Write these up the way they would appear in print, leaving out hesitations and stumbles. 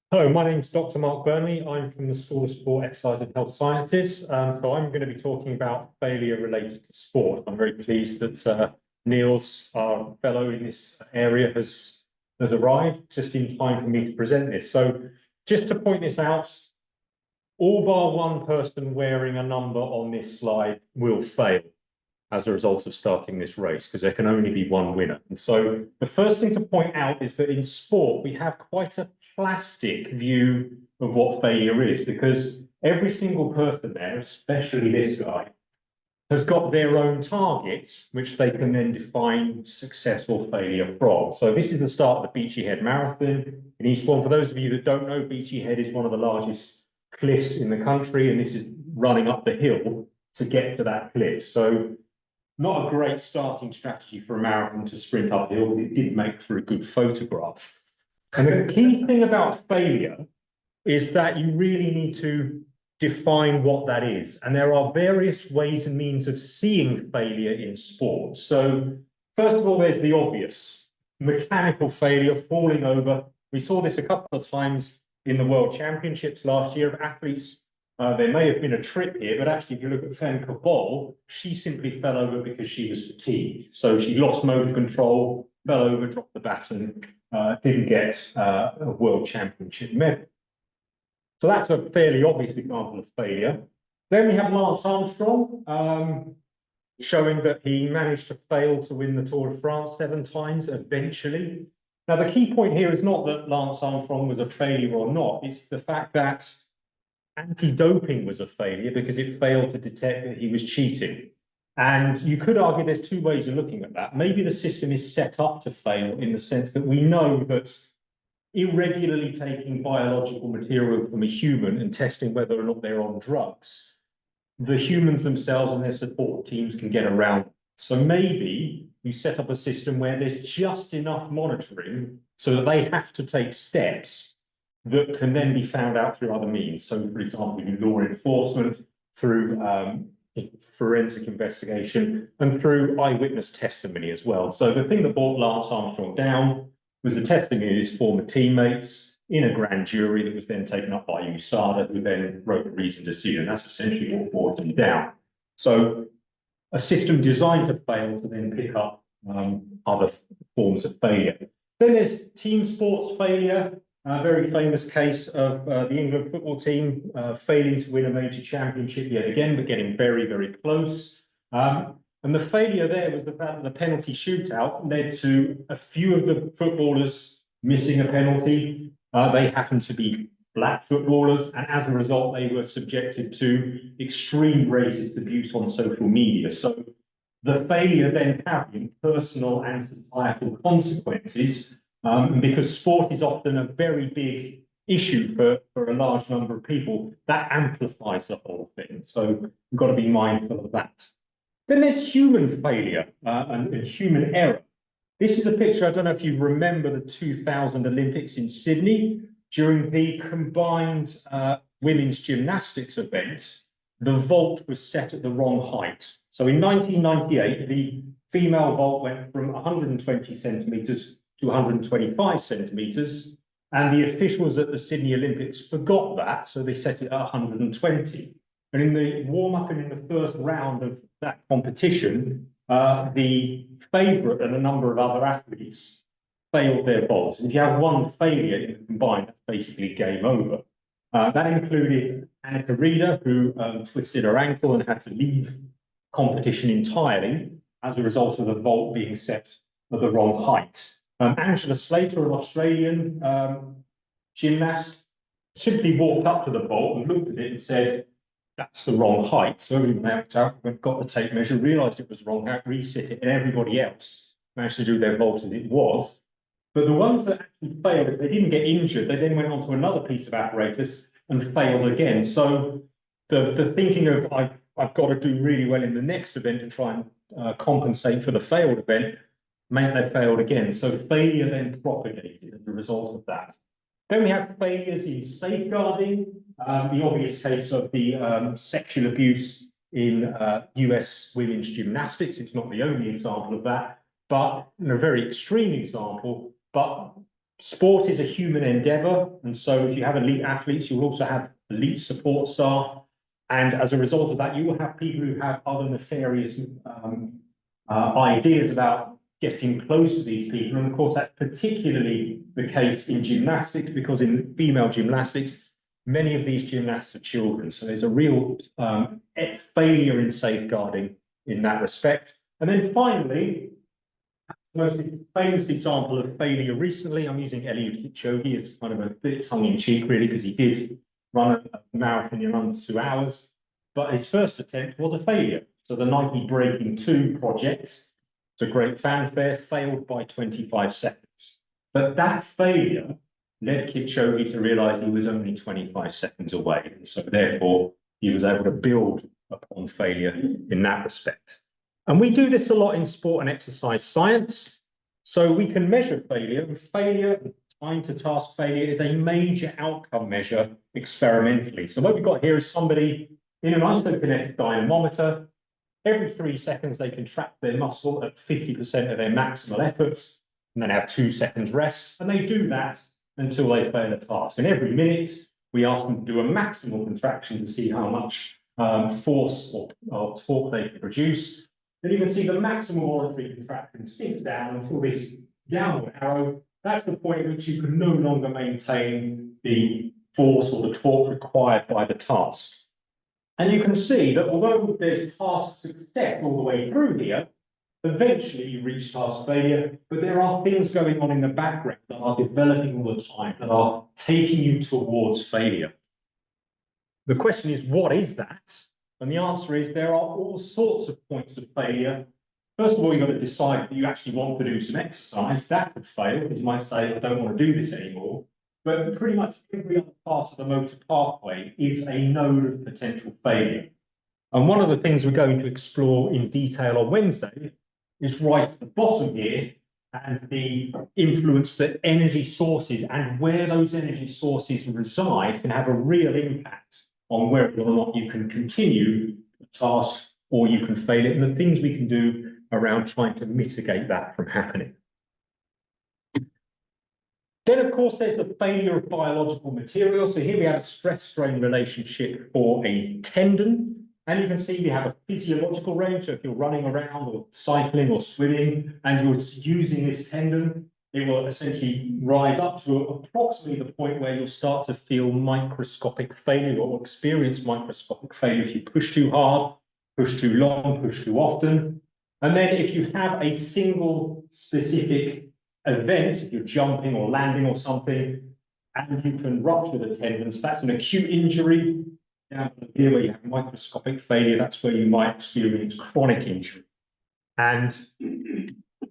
Hello, my name's Dr. Mark Burnley. I'm from the School of Sport, Exercise and Health Sciences. So I'm going to be talking about failure related to sport. I'm very pleased that Niels, our fellow in this area, has arrived just in time for me to present this. So just to point this out, all bar one person wearing a number on this slide will fail as a result of starting this race, because there can only be one winner. And so the first thing to point out is that in sport, we have quite a plastic view of what failure is, because every single person there, especially this guy, has got their own targets, which they can then define success or failure from. So this is the start of the Beachy Head Marathon in Eastbourne. For those of you that don't know, Beachy Head is one of the largest cliffs in the country, and this is running up the hill to get to that cliff. So not a great starting strategy for a marathon to sprint uphill, but it did make for a good photograph. And the key thing about failure is that you really need to define what that is. And there are various ways and means of seeing failure in sport. So first of all, there's the obvious, mechanical failure, falling over. We saw this a couple of times in the World Championships last year of athletes. There may have been a trip here, but actually, if you look at Femke Bol, she simply fell over because she was fatigued. So she lost motor control, fell over, dropped the baton, didn't get a World Championship medal. So that's a fairly obvious example of failure. Then we have Lance Armstrong, showing that he managed to fail to win the Tour de France 7 times eventually. Now, the key point here is not that Lance Armstrong was a failure or not, it's the fact that anti-doping was a failure because it failed to detect that he was cheating. And you could argue there's two ways of looking at that. Maybe the system is set up to fail in the sense that we know that irregularly taking biological material from a human and testing whether or not they're on drugs, the humans themselves and their support teams can get around. So maybe you set up a system where there's just enough monitoring so that they have to take steps that can then be found out through other means. So, for example, in law enforcement, through forensic investigation, and through eyewitness testimony as well. So the thing that brought Lance Armstrong down was the testimony of his former teammates in a grand jury that was then taken up by USADA, who then wrote the reasoned decision. That's essentially what brought him down. So a system designed to fail to then pick up other forms of failure. Then there's team sports failure. A very famous case of the England football team failing to win a major championship yet again, but getting very, very close. And the failure there was the fact that the penalty shootout led to a few of the footballers missing a penalty. They happened to be black footballers, and as a result, they were subjected to extreme racist abuse on social media. So the failure then having personal and societal consequences, because sport is often a very big issue for a large number of people, that amplifies the whole thing. So we've got to be mindful of that. Then there's human failure and human error. This is a picture, I don't know if you remember the 2000 Olympics in Sydney. During the combined women's gymnastics event, the vault was set at the wrong height. So in 1998, the female vault went from 120 centimetres to 125 centimetres, and the officials at the Sydney Olympics forgot that, so they set it at 120. And in the warm-up and in the first round of that competition, the favourite and a number of other athletes failed their vaults. If you have one failure in the combined, that's basically game over. That included Annika Reeder, who twisted her ankle and had to leave competition entirely as a result of the vault being set at the wrong height. Angela Slater, an Australian gymnast, simply walked up to the vault and looked at it and said, "That's the wrong height." So everyone out, got the tape measure, realised it was wrong, reset it, and everybody else managed to do their vault as it was. But the ones that actually failed, if they didn't get injured, they then went on to another piece of apparatus and failed again. So the thinking of I've got to do really well in the next event to try and compensate for the failed event meant they failed again. So failure then propagated as a result of that. Then we have failures in safeguarding, the obvious case of the sexual abuse in US women's gymnastics. It's not the only example of that, but a very extreme example. But sport is a human endeavor. And so if you have elite athletes, you will also have elite support staff. And as a result of that, you will have people who have other nefarious ideas about getting close to these people. And of course, that's particularly the case in gymnastics, because in female gymnastics, many of these gymnasts are children. So there's a real failure in safeguarding in that respect. And then finally, the most famous example of failure recently, I'm using Eliud Kipchoge as kind of a bit tongue-in-cheek, really, because he did run a marathon in under 2 hours. But his first attempt was a failure. So the Nike Breaking 2 project, it's a great fanfare, failed by 25 seconds. But that failure led Kipchoge to realize he was only 25 seconds away. And so therefore, he was able to build upon failure in that respect. And we do this a lot in sport and exercise science. So we can measure failure, and failure, time to task failure, is a major outcome measure experimentally. So what we've got here is somebody in an isokinetic dynamometer. Every 3 seconds, they contract their muscle at 50% of their maximal efforts, and then have 2 seconds rest. And they do that until they fail a task. And every minute, we ask them to do a maximal contraction to see how much force or torque they can produce. And you can see the maximal voluntary contraction sinks down until this downward arrow. That's the point at which you can no longer maintain the force or the torque required by the task. And you can see that although there's task success all the way through here, eventually you reach task failure, but there are things going on in the background that are developing all the time, that are taking you towards failure. The question is, what is that? And the answer is there are all sorts of points of failure. First of all, you've got to decide that you actually want to do some exercise. That could fail, because you might say, I don't want to do this anymore. But pretty much every other part of the motor pathway is a node of potential failure. And one of the things we're going to explore in detail on Wednesday is right at the bottom here, and the influence that energy sources and where those energy sources reside can have a real impact on whether or not you can continue the task or you can fail it, and the things we can do around trying to mitigate that from happening. Then, of course, there's the failure of biological material. So here we have a stress-strain relationship for a tendon. And you can see we have a physiological range. So if you're running around or cycling or swimming and you're using this tendon, it will essentially rise up to approximately the point where you'll start to feel microscopic failure or experience microscopic failure if you push too hard, push too long, push too often. And then if you have a single specific event, if you're jumping or landing or something, and you can rupture the tendons, that's an acute injury. Down here where you have microscopic failure, that's where you might experience chronic injury. And of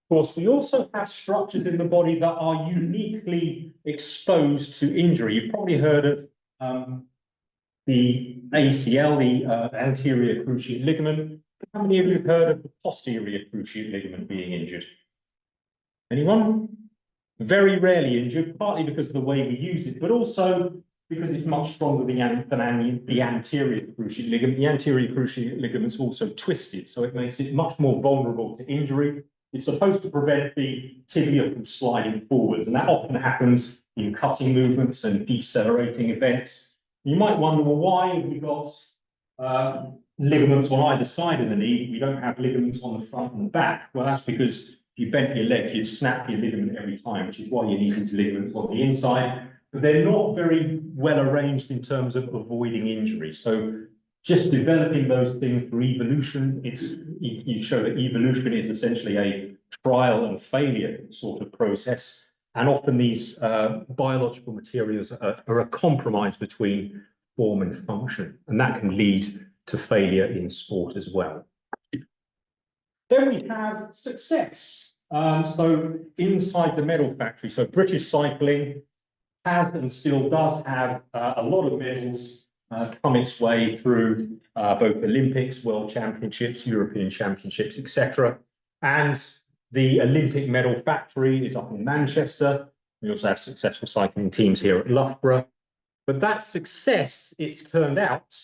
course, we also have structures in the body that are uniquely exposed to injury. You've probably heard of the ACL, the anterior cruciate ligament. How many of you have heard of the posterior cruciate ligament being injured? Anyone? Very rarely injured, partly because of the way we use it, but also because it's much stronger than the anterior cruciate ligament. The anterior cruciate ligament's also twisted, so it makes it much more vulnerable to injury. It's supposed to prevent the tibia from sliding forwards, and that often happens in cutting movements and decelerating events. You might wonder, well, why have we got ligaments on either side of the knee? We don't have ligaments on the front and the back. Well, that's because if you bent your leg, you'd snap your ligament every time, which is why you need these ligaments on the inside. But they're not very well arranged in terms of avoiding injury. So just developing those things through evolution, you show that evolution is essentially a trial and failure sort of process. And often these biological materials are a compromise between form and function, and that can lead to failure in sport as well. Then we have success. So inside the medal factory, so British cycling has and still does have a lot of medals come its way through both Olympics, World Championships, European Championships, etc. And the Olympic medal factory is up in Manchester. We also have successful cycling teams here at Loughborough. But that success, it's turned out,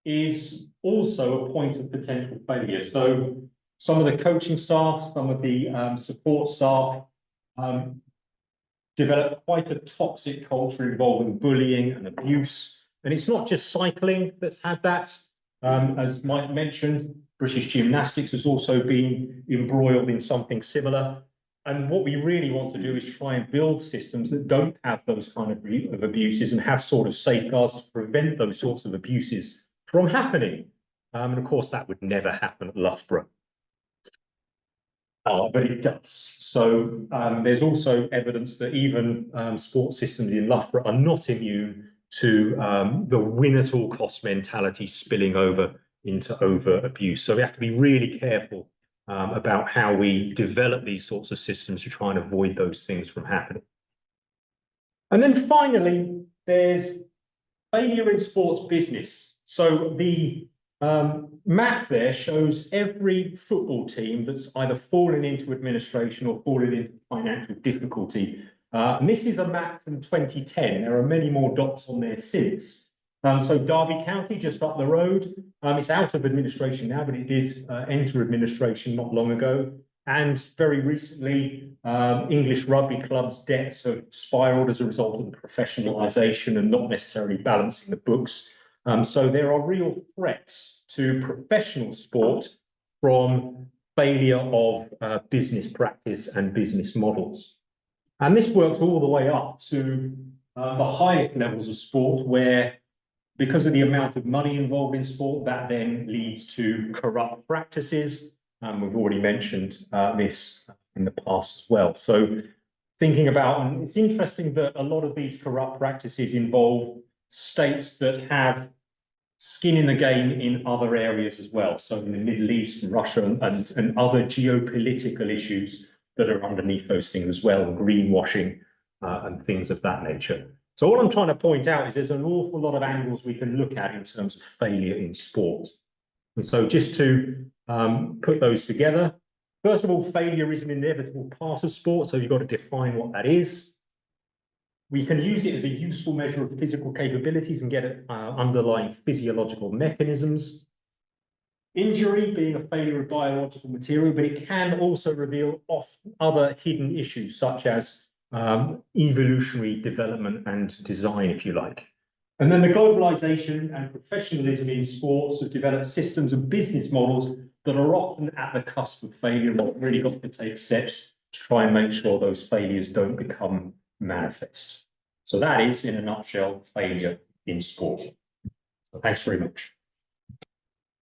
is also a point of potential failure. So some of the coaching staff, some of the support staff developed quite a toxic culture involving bullying and abuse. And it's not just cycling that's had that. As Mike mentioned, British gymnastics has also been embroiled in something similar. And what we really want to do is try and build systems that don't have those kind of abuses and have sort of safeguards to prevent those sorts of abuses from happening. And of course, that would never happen at Loughborough. But it does. So there's also evidence that even sports systems in Loughborough are not immune to the win-at-all-cost mentality spilling over into over-abuse. So we have to be really careful about how we develop these sorts of systems to try and avoid those things from happening. And then finally, there's failure in sports business. So the map there shows every football team that's either fallen into administration or fallen into financial difficulty. And this is a map from 2010. There are many more dots on there since. So Derby County, just up the road, it's out of administration now, but it did enter administration not long ago. And very recently, English rugby clubs' debts have spiraled as a result of the professionalisation and not necessarily balancing the books. So there are real threats to professional sport from failure of business practice and business models. And this works all the way up to the highest levels of sport, where because of the amount of money involved in sport, that then leads to corrupt practices. We've already mentioned this in the past as well. So thinking about, and it's interesting that a lot of these corrupt practices involve states that have skin in the game in other areas as well. So in the Middle East, Russia, and other geopolitical issues that are underneath those things as well, greenwashing and things of that nature. So what I'm trying to point out is there's an awful lot of angles we can look at in terms of failure in sport. And so just to put those together, first of all, failure is an inevitable part of sport, so you've got to define what that is. We can use it as a useful measure of physical capabilities and get at underlying physiological mechanisms. Injury being a failure of biological material, but it can also reveal other hidden issues such as evolutionary development and design, if you like. And then the globalization and professionalism in sports has developed systems and business models that are often at the cusp of failure. We've really got to take steps to try and make sure those failures don't become manifest. So that is, in a nutshell, failure in sport. So thanks very much.